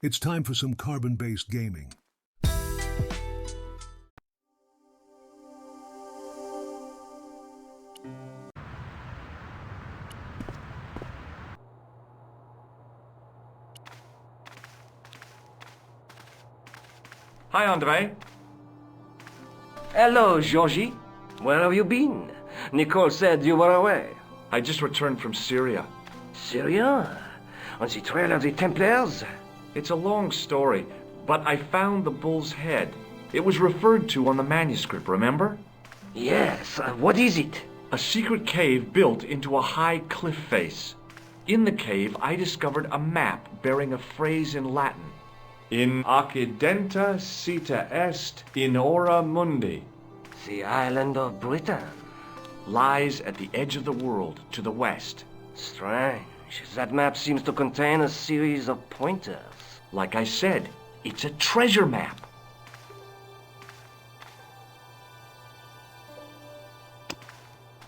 It's time for some carbon-based gaming. Hi, Andre. Hello, Georgie. Where have you been? Nico said you were away. I just returned from Syria. Syria? On the trail of the Templars? It's a long story, but I found the bull's head. It was referred to on the manuscript, remember? Yes. What is it? A secret cave built into a high cliff face. In the cave, I discovered a map bearing a phrase in Latin. In occidenta cita est in ora mundi. The island of Britain. Lies at the edge of the world, to the west. Strange. That map seems to contain a series of pointers. Like I said, it's a treasure map.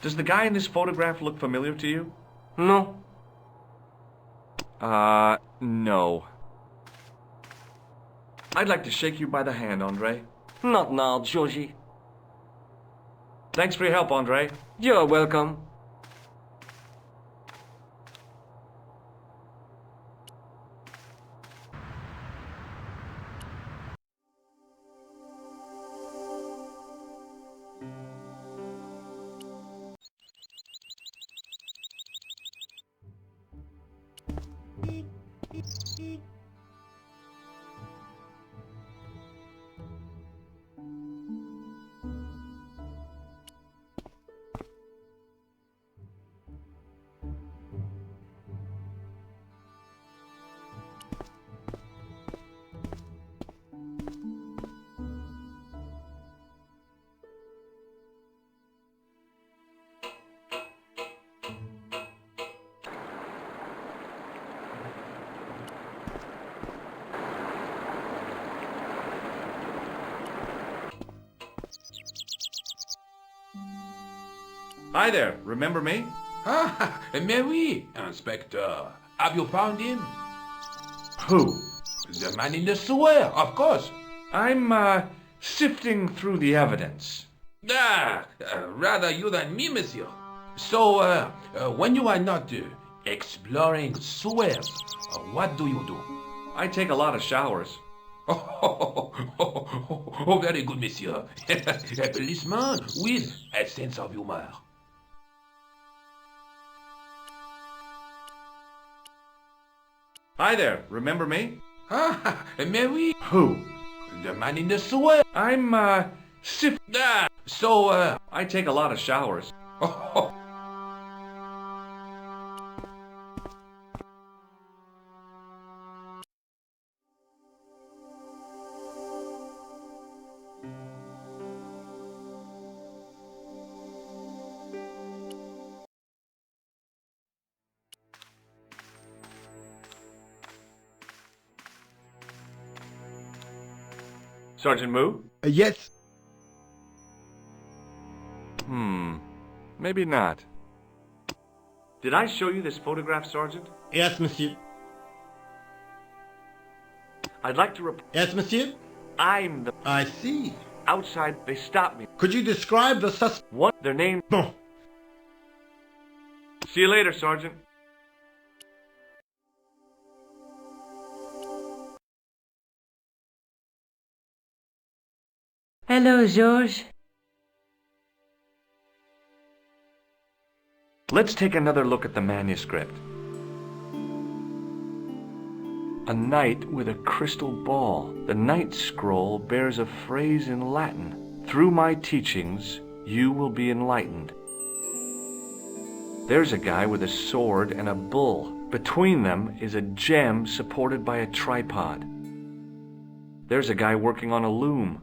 Does the guy in this photograph look familiar to you? No. No. I'd like to shake you by the hand, Andre. Not now, Georgie. Thanks for your help, Andre. You're welcome. Hi there, remember me? Ah, mais oui, Inspector. Have you found him? Who? The man in the sewer, of course. I'm, sifting through the evidence. Rather you than me, monsieur. So, when you are not exploring sewers, what do you do? I take a lot of showers. Oh, very good, monsieur. A policeman with a sense of humor. Hi there, remember me? Ah, mais oui. Who? The man in the sewer. I'm, So, I take a lot of showers. Sergeant Moo? Yes. Maybe not. Did I show you this photograph, Sergeant? Yes, monsieur. I'd like to report. Yes, monsieur. I'm the I see. outside. They stopped me. Could you describe the What? Their name? Bon. See you later, Sergeant. Hello, George. Let's take another look at the manuscript. A knight with a crystal ball. The knight's scroll bears a phrase in Latin. Through my teachings, you will be enlightened. There's a guy with a sword and a bull. Between them is a gem supported by a tripod. There's a guy working on a loom.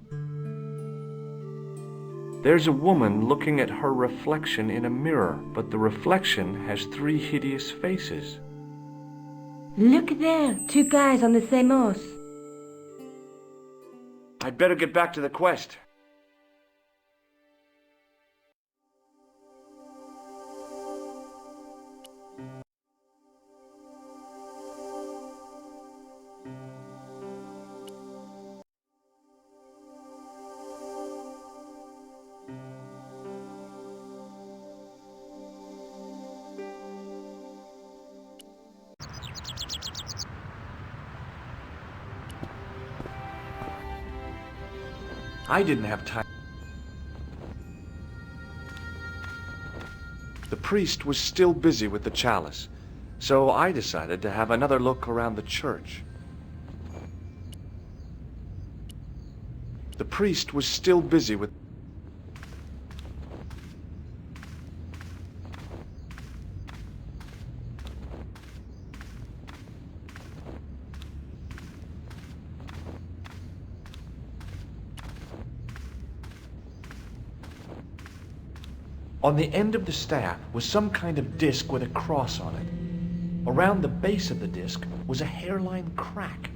There's a woman looking at her reflection in a mirror, but the reflection has three hideous faces. Look there, two guys on the same horse. I'd better get back to the quest. I didn't have time. The priest was still busy with the chalice, so I decided to have another look around the church. The priest was still busy with... On the end of the staff was some kind of disc with a cross on it. Around the base of the disc was a hairline crack.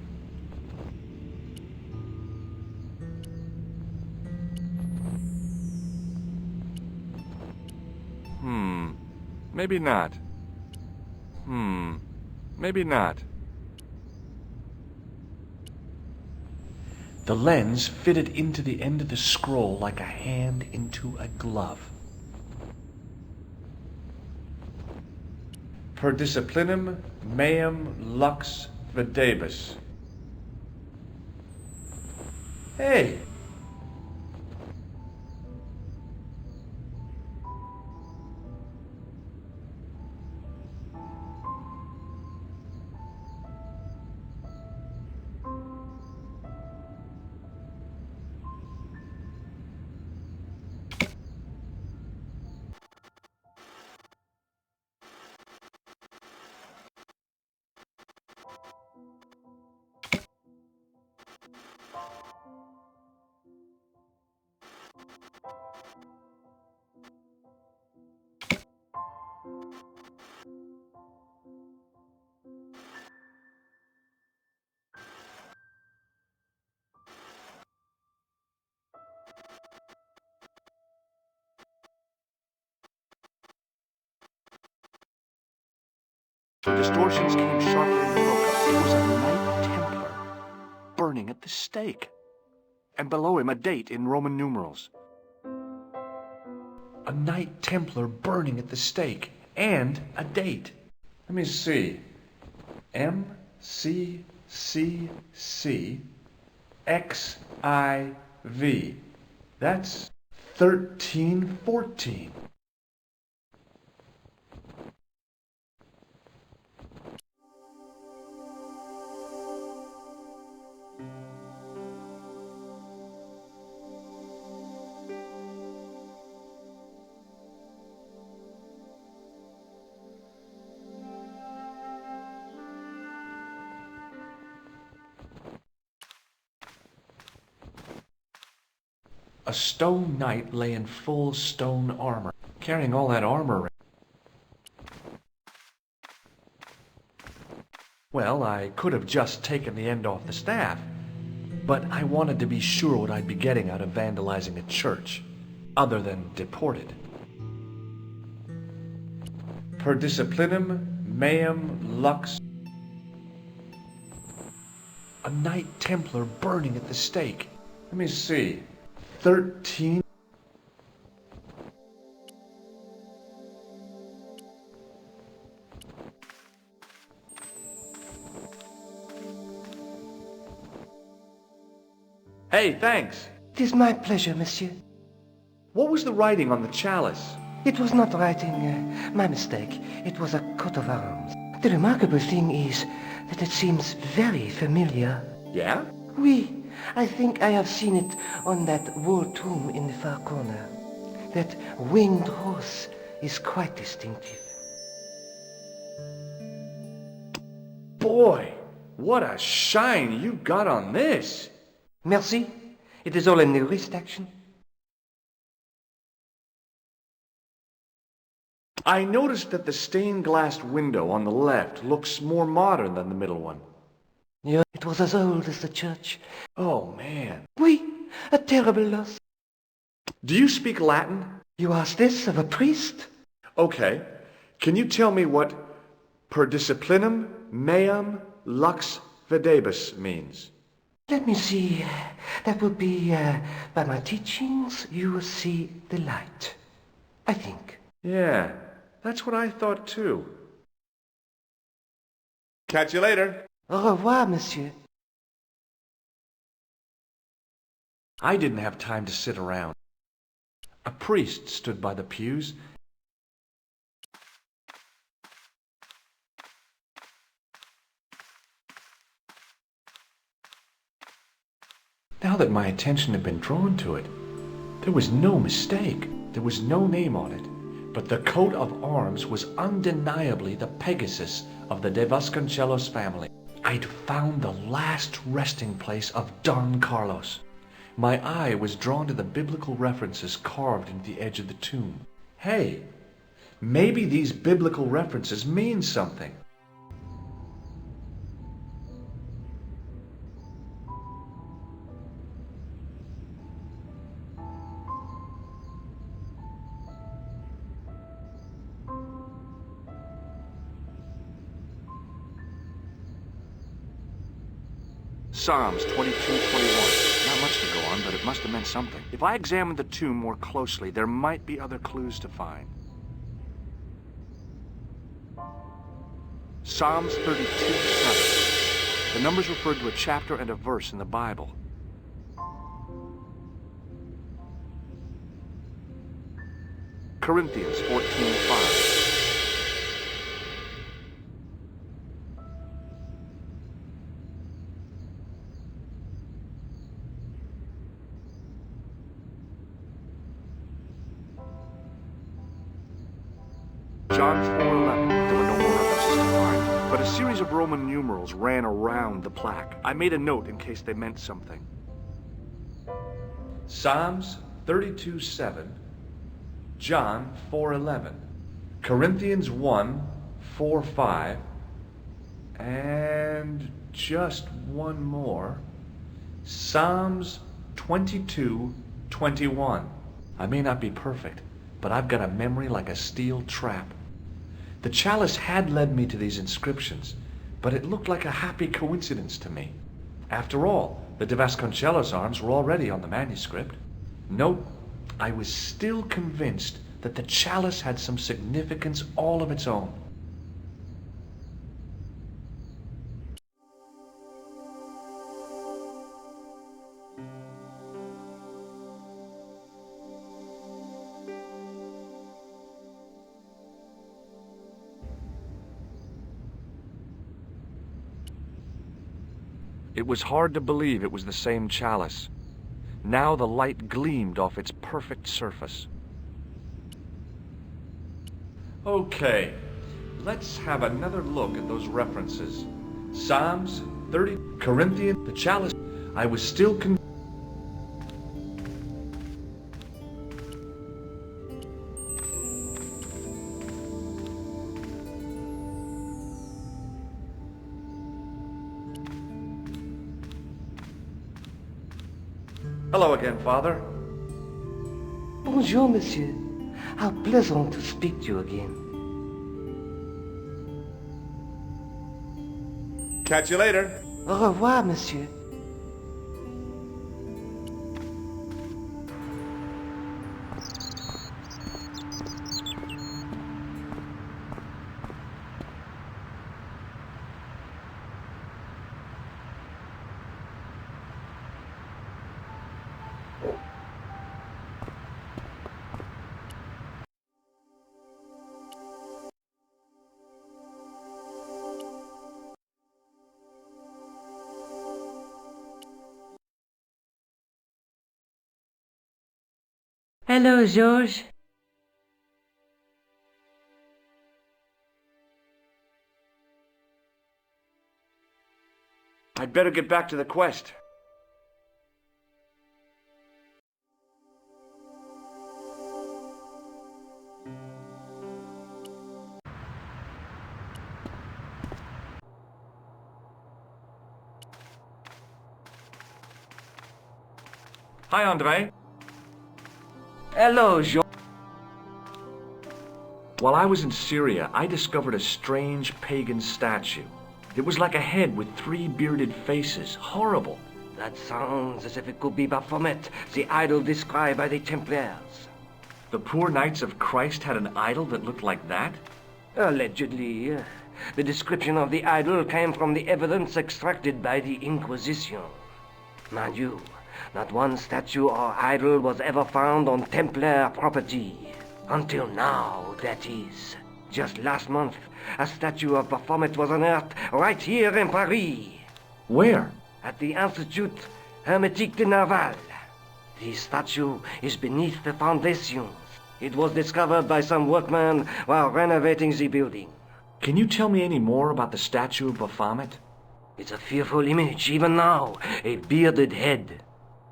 Maybe not. Maybe not. The lens fitted into the end of the scroll like a hand into a glove. Per disciplinum meum lux videbus. Hey! The distortions came sharply and broke up. It was a Knight Templar burning at the stake. And below him a date in Roman numerals. A Knight Templar burning at the stake. And a date. Let me see. MCCC That's 1314. A stone knight lay in full stone armor, carrying all that armor around. Well, I could have just taken the end off the staff, but I wanted to be sure what I'd be getting out of vandalizing a church, other than deported. Per disciplinum meum lux. A Knight Templar burning at the stake. Let me see. 13. Hey, thanks. It is my pleasure, monsieur. What was the writing on the chalice? It was not writing, my mistake. It was a coat of arms. The remarkable thing is that it seems very familiar. Yeah? Oui, I think I have seen it on that wall tomb in the far corner. That winged horse is quite distinctive. Boy, what a shine you got on this. Merci. It is all in the wrist action. I noticed that the stained glass window on the left looks more modern than the middle one. Yeah, it was as old as the church. Oh, man. Oui, a terrible loss. Do you speak Latin? You ask this of a priest? Okay. Can you tell me what per disciplinum meum lux videbus means? Let me see. That would be, by my teachings, you will see the light. I think. Yeah, that's what I thought too. Catch you later. Au revoir, monsieur. I didn't have time to sit around. A priest stood by the pews. Now that my attention had been drawn to it, there was no mistake. There was no name on it, but the coat of arms was undeniably the Pegasus of the De Vasconcelos family. I'd found the last resting place of Don Carlos. My eye was drawn to the biblical references carved into the edge of the tomb. Hey, maybe these biblical references mean something. Psalms 22:21. Not much to go on, but it must have meant something. If I examined the tomb more closely, there might be other clues to find. Psalms 32:7. The numbers referred to a chapter and a verse in the Bible. Corinthians 14:5. John 4:11. There were no more references to find, but a series of Roman numerals ran around the plaque. I made a note in case they meant something. Psalms 32:7, John 4:11, Corinthians 1:4-5, and just one more, Psalms 22:21. I may not be perfect, but I've got a memory like a steel trap. The chalice had led me to these inscriptions, but it looked like a happy coincidence to me. After all, the De Vasconcelos arms were already on the manuscript. Nope, I was still convinced that the chalice had some significance all of its own. It was hard to believe it was the same chalice. Now the light gleamed off its perfect surface. Okay, let's have another look at those references. Psalms 30, Corinthians, the chalice. I was still Hello again, Father. Bonjour, monsieur. How pleasant to speak to you again. Catch you later. Au revoir, monsieur. Hello, George. I'd better get back to the quest. Hi, Andre. Hello, Jean. While I was in Syria, I discovered a strange pagan statue. It was like a head with 3 bearded faces. Horrible. That sounds as if it could be Baphomet, the idol described by the Templars. The poor Knights of Christ had an idol that looked like that? Allegedly. The description of the idol came from the evidence extracted by the Inquisition. Mind you, Not one statue or idol was ever found on Templar property. Until now, that is. Just last month, a statue of Baphomet was unearthed right here in Paris. Where? At the Institut Hermétique de Naval. The statue is beneath the foundations. It was discovered by some workmen while renovating the building. Can you tell me any more about the statue of Baphomet? It's a fearful image, even now. A bearded head.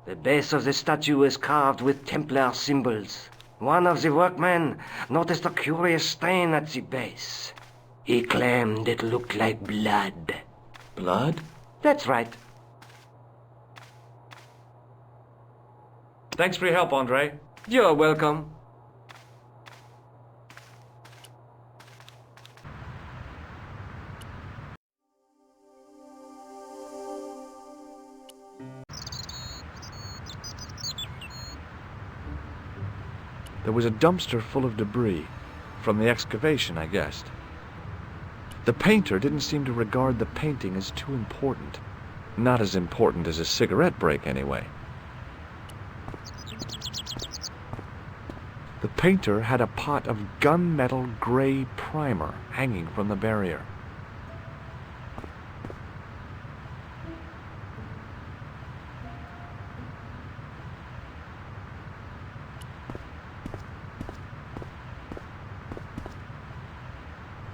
The base of the statue is carved with Templar symbols. One of the workmen noticed a curious stain at the base. He claimed it looked like blood. Blood? That's right. Thanks for your help, Andre. You're welcome. There was a dumpster full of debris. From the excavation, I guessed. The painter didn't seem to regard the painting as too important. Not as important as a cigarette break, anyway. The painter had a pot of gunmetal gray primer hanging from the barrier.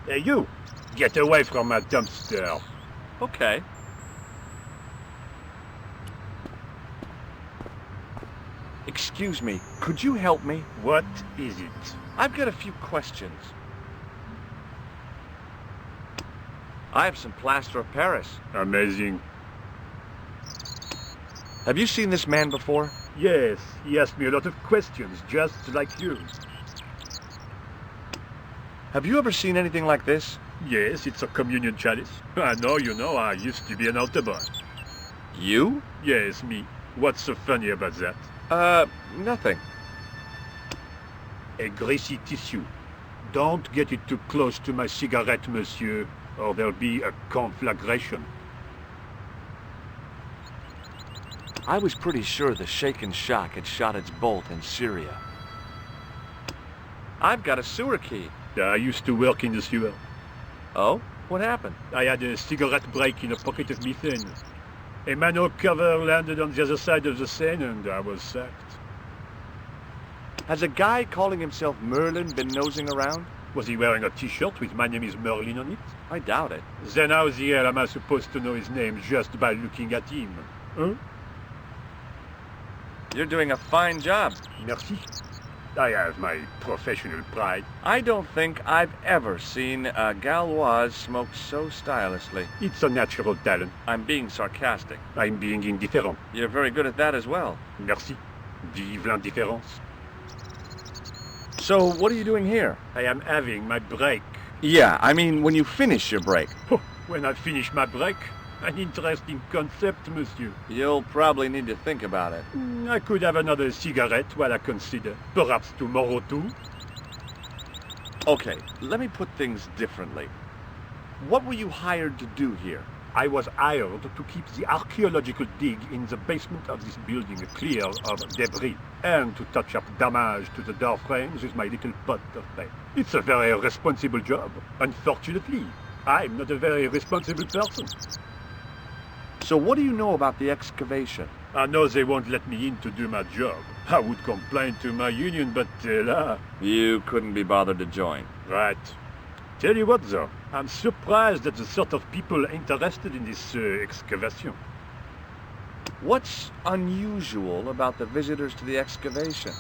Hey, you! Get away from my dumpster. Okay. Excuse me, could you help me? What is it? I've got a few questions. I have some plaster of Paris. Amazing. Have you seen this man before? Yes, he asked me a lot of questions, just like you. Have you ever seen anything like this? Yes, it's a communion chalice. I know, you know, I used to be an altar boy. You? Yes, me. What's so funny about that? Nothing. A greasy tissue. Don't get it too close to my cigarette, monsieur, or there'll be a conflagration. I was pretty sure the Shaken Shock had shot its bolt in Syria. I've got a sewer key. I used to work in the sewer. Oh? What happened? I had a cigarette break in a pocket of methane. A manhole cover landed on the other side of the Seine and I was sacked. Has a guy calling himself Merlin been nosing around? Was he wearing a t-shirt with "My name is Merlin" on it? I doubt it. Then how the hell am I supposed to know his name just by looking at him? Huh? You're doing a fine job. Merci. I have my professional pride. I don't think I've ever seen a Gauloise smoke so stylishly. It's a natural talent. I'm being sarcastic. I'm being indifferent. You're very good at that as well. Merci. Vive l'indifférence. So, what are you doing here? I am having my break. Yeah, I mean when you finish your break. When I finish my break, an interesting concept, monsieur. You'll probably need to think about it. I could have another cigarette while I consider. Perhaps tomorrow too. Okay, let me put things differently. What were you hired to do here? I was hired to keep the archaeological dig in the basement of this building clear of debris and to touch up damage to the door frames with my little pot of paint. It's a very responsible job. Unfortunately, I'm not a very responsible person. So what do you know about the excavation? I know they won't let me in to do my job. I would complain to my union, but là... You couldn't be bothered to join. Right. Tell you what, though, I'm surprised at the sort of people interested in this excavation. What's unusual about the visitors to the excavation?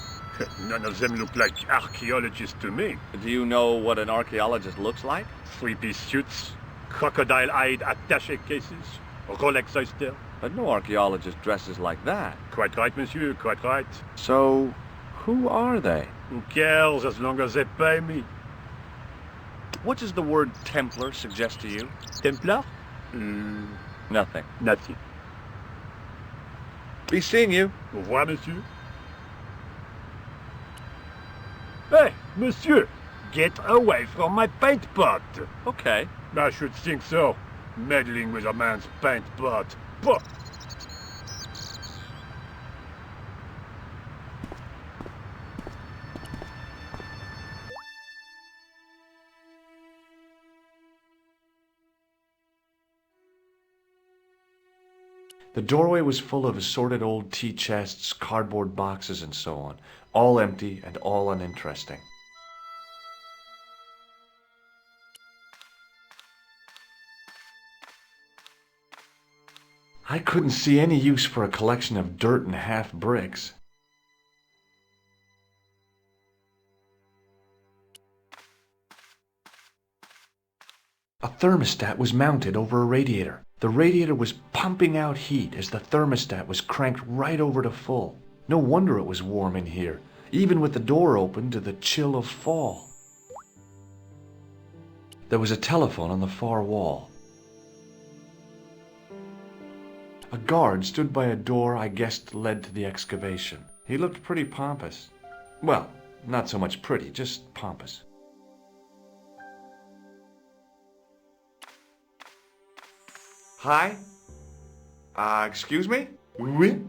None of them look like archaeologists to me. Do you know what an archaeologist looks like? Three-piece suits, crocodile-eyed attaché cases, Rolex oyster. But no archaeologist dresses like that. Quite right, monsieur, quite right. So, who are they? Who cares as long as they pay me? What does the word Templar suggest to you? Templar? Nothing. Nothing. Be seeing you. Au revoir, monsieur. Hey, monsieur! Get away from my paint pot! Okay. I should think so. Meddling with a man's paint pot. Pah! The doorway was full of assorted old tea chests, cardboard boxes, and so on, all empty and all uninteresting. I couldn't see any use for a collection of dirt and half bricks. A thermostat was mounted over a radiator. The radiator was pumping out heat as the thermostat was cranked right over to full. No wonder it was warm in here, even with the door open to the chill of fall. There was a telephone on the far wall. A guard stood by a door I guessed led to the excavation. He looked pretty pompous. Well, not so much pretty, just pompous. Hi? Excuse me? Oui?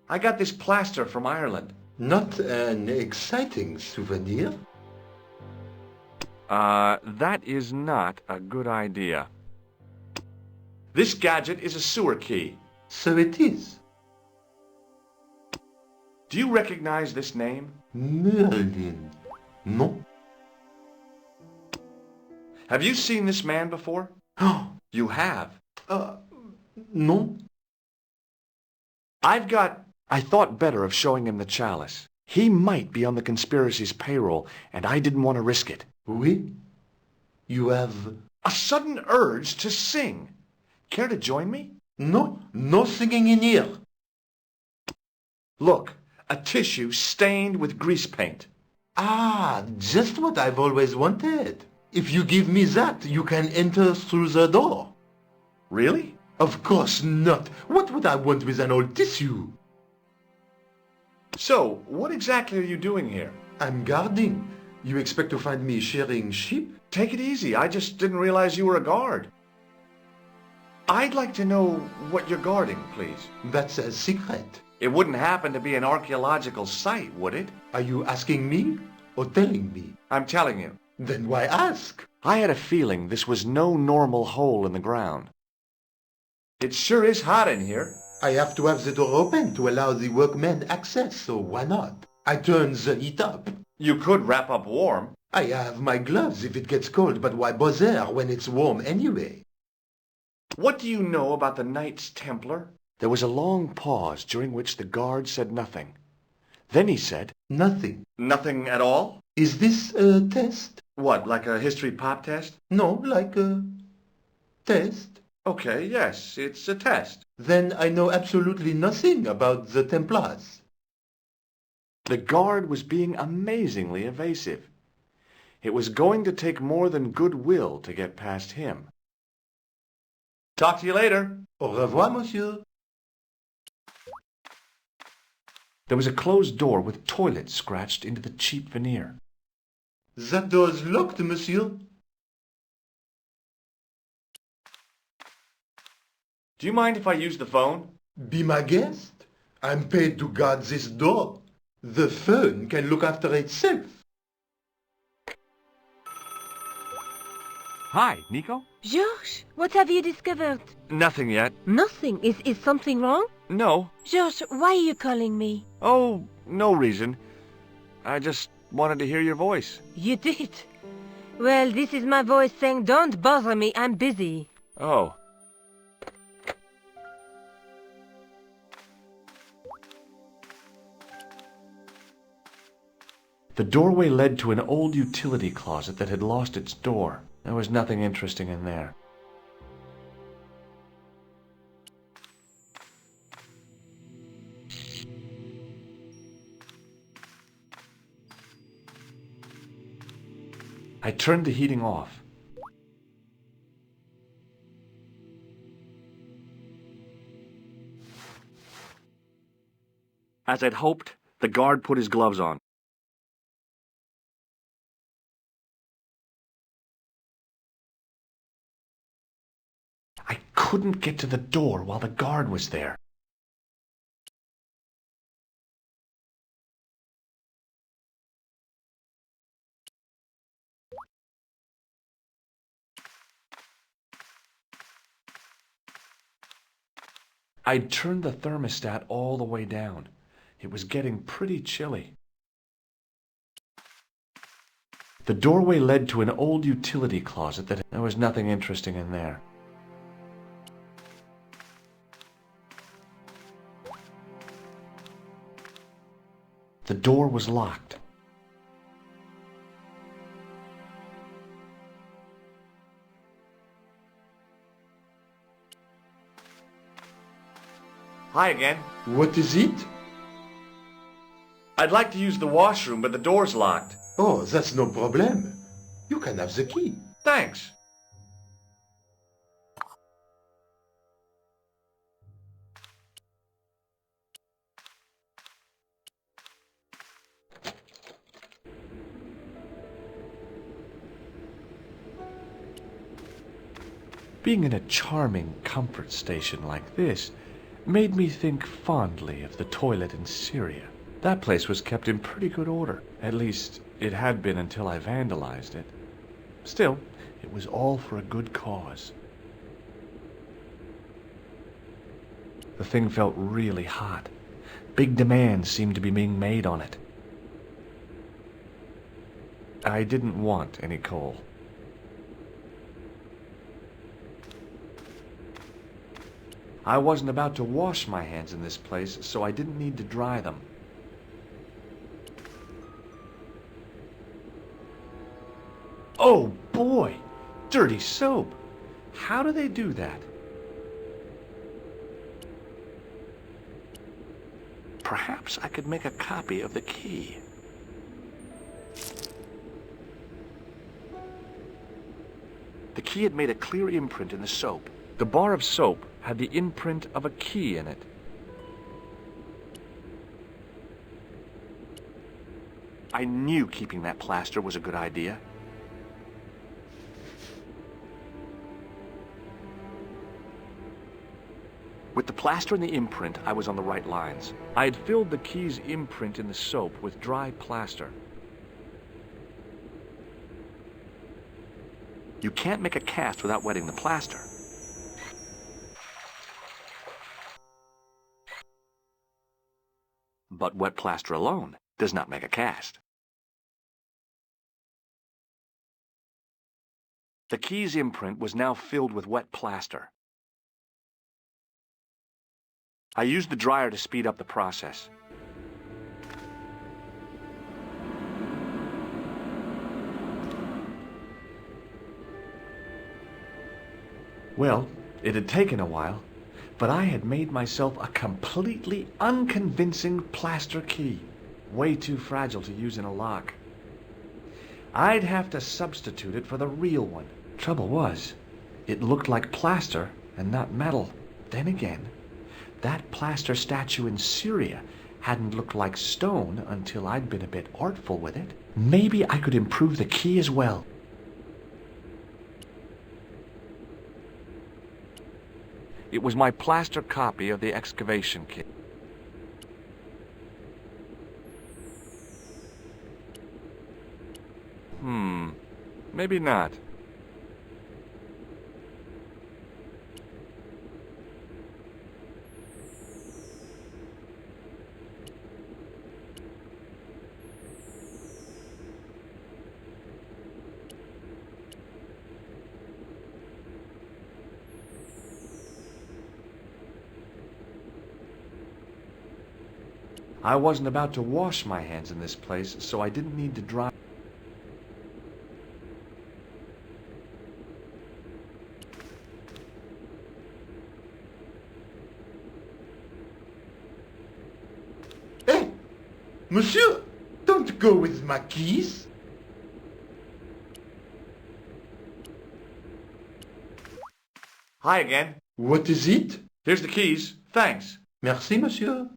I got this plaster from Ireland. Not an exciting souvenir. That is not a good idea. This gadget is a sewer key. So it is. Do you recognize this name? Merlin. Non? Have you seen this man before? Oh, You have. non? I thought better of showing him the chalice. He might be on the conspiracy's payroll, and I didn't want to risk it. Oui? You have... A sudden urge to sing. Care to join me? No, no singing in here. Look, a tissue stained with grease paint. Ah, just what I've always wanted. If you give me that, you can enter through the door. Really? Of course not. What would I want with an old tissue? So, what exactly are you doing here? I'm guarding. You expect to find me shearing sheep? Take it easy. I just didn't realize you were a guard. I'd like to know what you're guarding, please. That's a secret. It wouldn't happen to be an archaeological site, would it? Are you asking me or telling me? I'm telling you. Then why ask? I had a feeling this was no normal hole in the ground. It sure is hot in here. I have to have the door open to allow the workmen access, so why not? I turn the heat up. You could wrap up warm. I have my gloves if it gets cold, but why bother when it's warm anyway? What do you know about the Knights Templar? There was a long pause during which the guard said nothing. Then he said, Nothing. Nothing at all? Is this a test? What, like a history pop test? No, like a test. Okay, yes, it's a test. Then I know absolutely nothing about the Templars. The guard was being amazingly evasive. It was going to take more than goodwill to get past him. Talk to you later. Au revoir, monsieur. There was a closed door with toilet scratched into the cheap veneer. That door's locked, monsieur. Do you mind if I use the phone? Be my guest. I'm paid to guard this door. The phone can look after itself. Hi, Nico? Georges, what have you discovered? Nothing yet. Nothing. Is something wrong? No. Georges, why are you calling me? Oh, no reason. I just wanted to hear your voice. You did? Well, this is my voice saying, don't bother me, I'm busy. Oh. The doorway led to an old utility closet that had lost its door. There was nothing interesting in there. I turned the heating off. As I'd hoped, the guard put his gloves on. I couldn't get to the door while the guard was there. I'd turned the thermostat all the way down. It was getting pretty chilly. The doorway led to an old utility closet that there was nothing interesting in there. The door was locked. Hi again. What is it? I'd like to use the washroom, but the door's locked. Oh, that's no problem. You can have the key. Thanks. Being in a charming comfort station like this made me think fondly of the toilet in Syria. That place was kept in pretty good order. At least, it had been until I vandalized it. Still, it was all for a good cause. The thing felt really hot. Big demands seemed to be being made on it. I didn't want any coal. I wasn't about to wash my hands in this place, so I didn't need to dry them. Oh boy! Dirty soap! How do they do that? Perhaps I could make a copy of the key. The key had made a clear imprint in the soap. The bar of soap had the imprint of a key in it. I knew keeping that plaster was a good idea. With the plaster and the imprint, I was on the right lines. I had filled the key's imprint in the soap with dry plaster. You can't make a cast without wetting the plaster. But wet plaster alone does not make a cast. The key's imprint was now filled with wet plaster. I used the dryer to speed up the process. Well, it had taken a while, but I had made myself a completely unconvincing plaster key, way too fragile to use in a lock. I'd have to substitute it for the real one. Trouble was, it looked like plaster and not metal. Then again, that plaster statue in Syria hadn't looked like stone until I'd been a bit artful with it. Maybe I could improve the key as well. It was my plaster copy of the excavation kit. Maybe not. I wasn't about to wash my hands in this place, so I didn't need to dry. Hey, monsieur, don't go with my keys. Hi again. What is it? Here's the keys. Thanks. Merci, monsieur.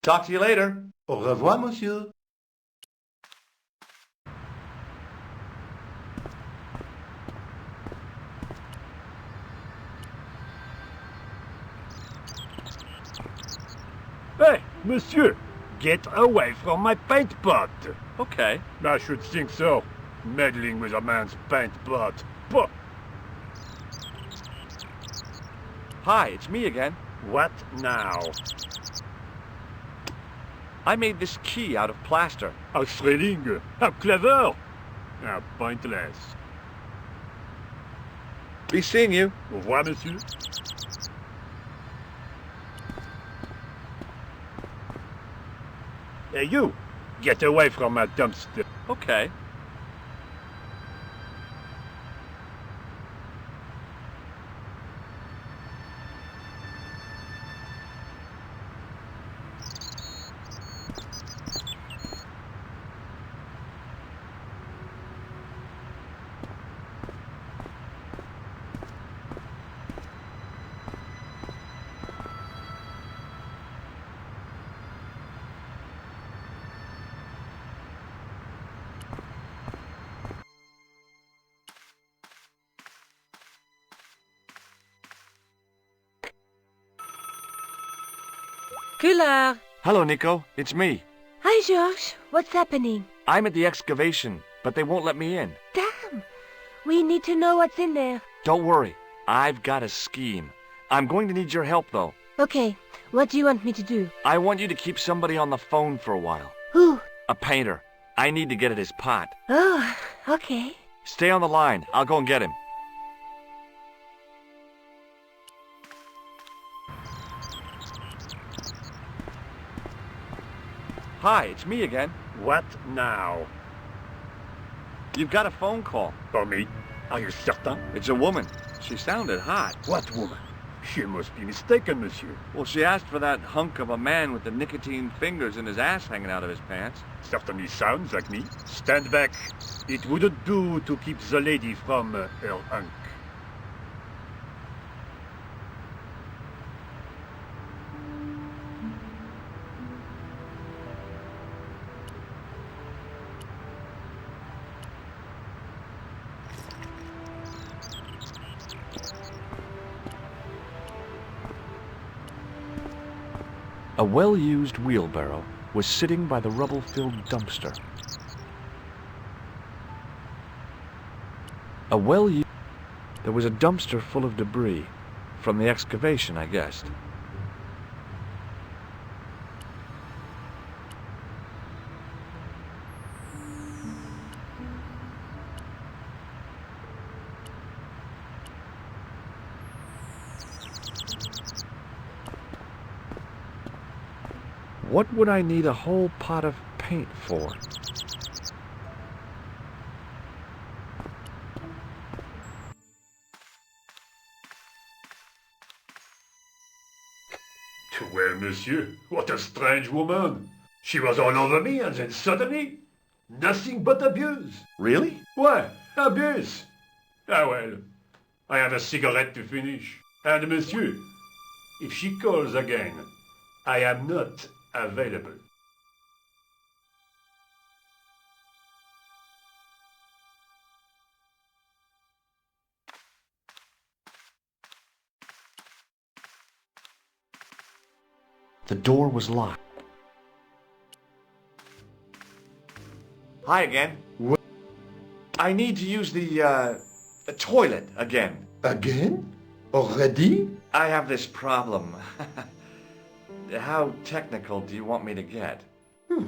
Talk to you later. Au revoir, monsieur. Hey, monsieur! Get away from my paint pot! Okay. I should think so. Meddling with a man's paint pot. Puh! Hi, it's me again. What now? I made this key out of plaster. How thrilling! How clever! How pointless. Be seeing you. Au revoir, monsieur. Hey, you! Get away from my dumpster. Okay. Killer! Hello, Nico. It's me. Hi, George. What's happening? I'm at the excavation, but they won't let me in. Damn! We need to know what's in there. Don't worry. I've got a scheme. I'm going to need your help, though. Okay, what do you want me to do? I want you to keep somebody on the phone for a while. Who? A painter. I need to get at his pot. Oh, okay. Stay on the line. I'll go and get him. Hi, it's me again. What now? You've got a phone call. For me? Are you certain? It's a woman. She sounded hot. What woman? She must be mistaken, monsieur. Well, she asked for that hunk of a man with the nicotine fingers and his ass hanging out of his pants. Certainly sounds like me. Stand back. It wouldn't do to keep the lady from her hunk. A well-used wheelbarrow was sitting by the rubble-filled dumpster. There was a dumpster full of debris. From the excavation, I guessed. What would I need a whole pot of paint for? Well, monsieur, what a strange woman. She was all over me and then suddenly, nothing but abuse. Really? Why, abuse? Ah well, I have a cigarette to finish. And monsieur, if she calls again, I am not available. The door was locked. Hi again. What? I need to use the toilet again. Again? Already? I have this problem. How technical do you want me to get?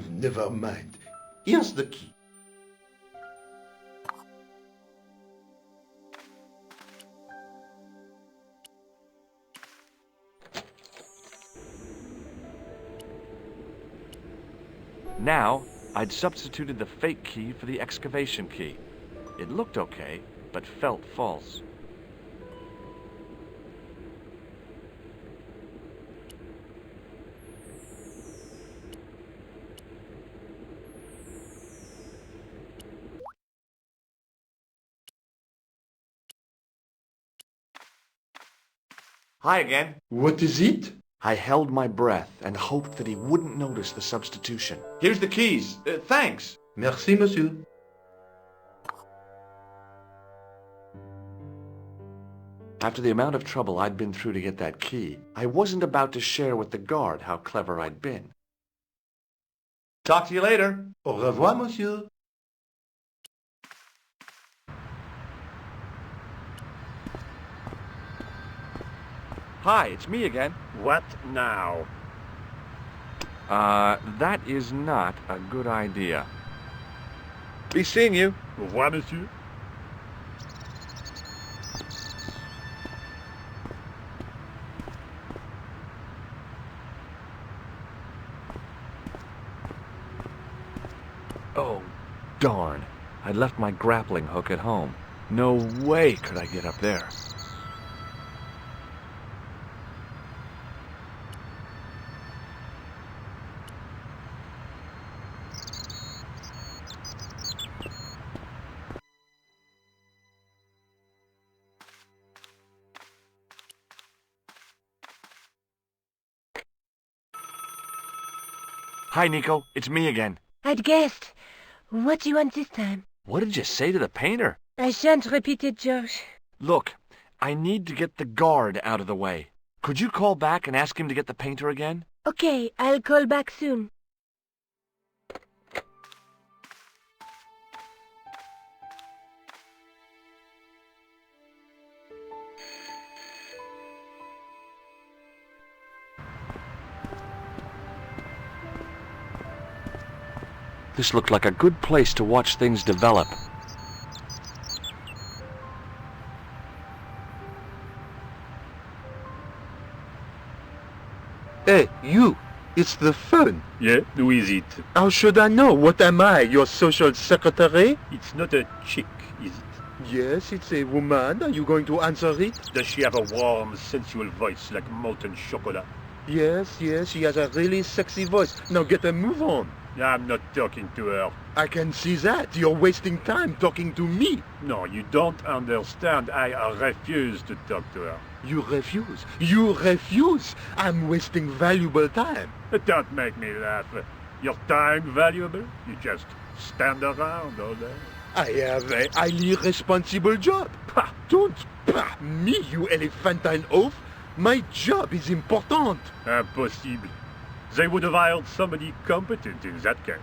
Never mind. Here's the key. Now, I'd substituted the fake key for the excavation key. It looked okay, but felt false. Hi again. What is it? I held my breath and hoped that he wouldn't notice the substitution. Here's the keys. Thanks. Merci, monsieur. After the amount of trouble I'd been through to get that key, I wasn't about to share with the guard how clever I'd been. Talk to you later. Au revoir, monsieur. Hi, it's me again. What now? That is not a good idea. Be seeing you. Au revoir, monsieur. Oh, darn. I left my grappling hook at home. No way could I get up there. Hi, Nico. It's me again. I'd guessed. What do you want this time? What did you say to the painter? I shan't repeat it, Josh. Look, I need to get the guard out of the way. Could you call back and ask him to get the painter again? Okay, I'll call back soon. This looked like a good place to watch things develop. Hey, you! It's the phone. Yeah, who is it? How should I know? What am I, your social secretary? It's not a chick, is it? Yes, it's a woman. Are you going to answer it? Does she have a warm, sensual voice like molten chocolate? Yes, she has a really sexy voice. Now get a move on. I'm not talking to her. I can see that. You're wasting time talking to me. No, you don't understand. I refuse to talk to her. You refuse. You refuse. I'm wasting valuable time. Don't make me laugh. Your time valuable? You just stand around all day. I have a highly responsible job. Pah, don't pah me, you elephantine oaf. My job is important. Impossible. They would have hired somebody competent in that case.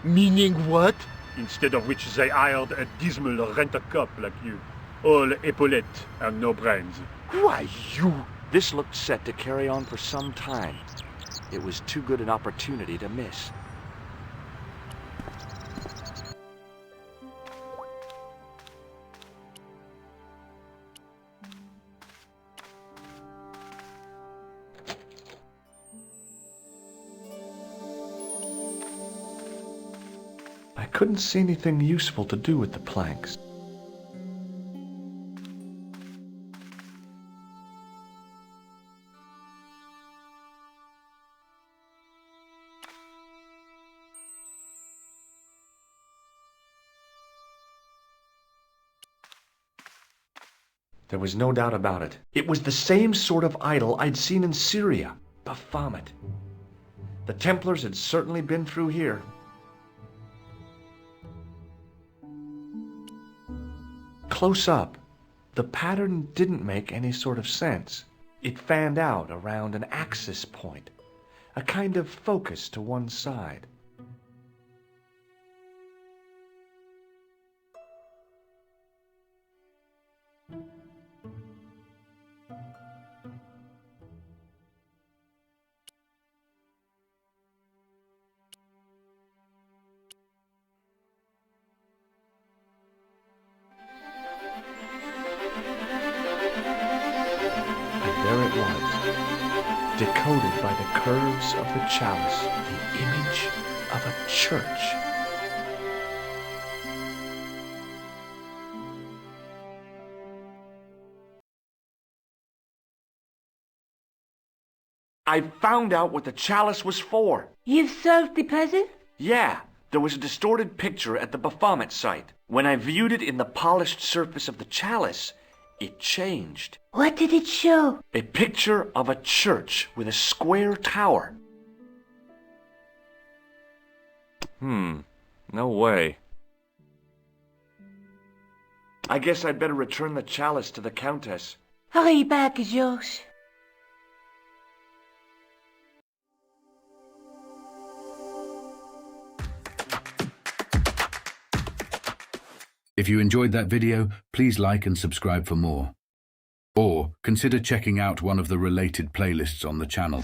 Meaning what? Instead of which they hired a dismal rent-a-cop like you. All epaulettes and no brains. Why, you... This looked set to carry on for some time. It was too good an opportunity to miss. I couldn't see anything useful to do with the planks. There was no doubt about it. It was the same sort of idol I'd seen in Syria, Baphomet. The Templars had certainly been through here. Close up, the pattern didn't make any sort of sense. It fanned out around an axis point, a kind of focus to one side. There it was, decoded by the curves of the chalice, the image of a church. I found out what the chalice was for. You've solved the puzzle? Yeah, there was a distorted picture at the Baphomet site. When I viewed it in the polished surface of the chalice, it changed. What did it show? A picture of a church with a square tower. No way. I guess I'd better return the chalice to the Countess. Hurry back, George. If you enjoyed that video, please like and subscribe for more. Or consider checking out one of the related playlists on the channel.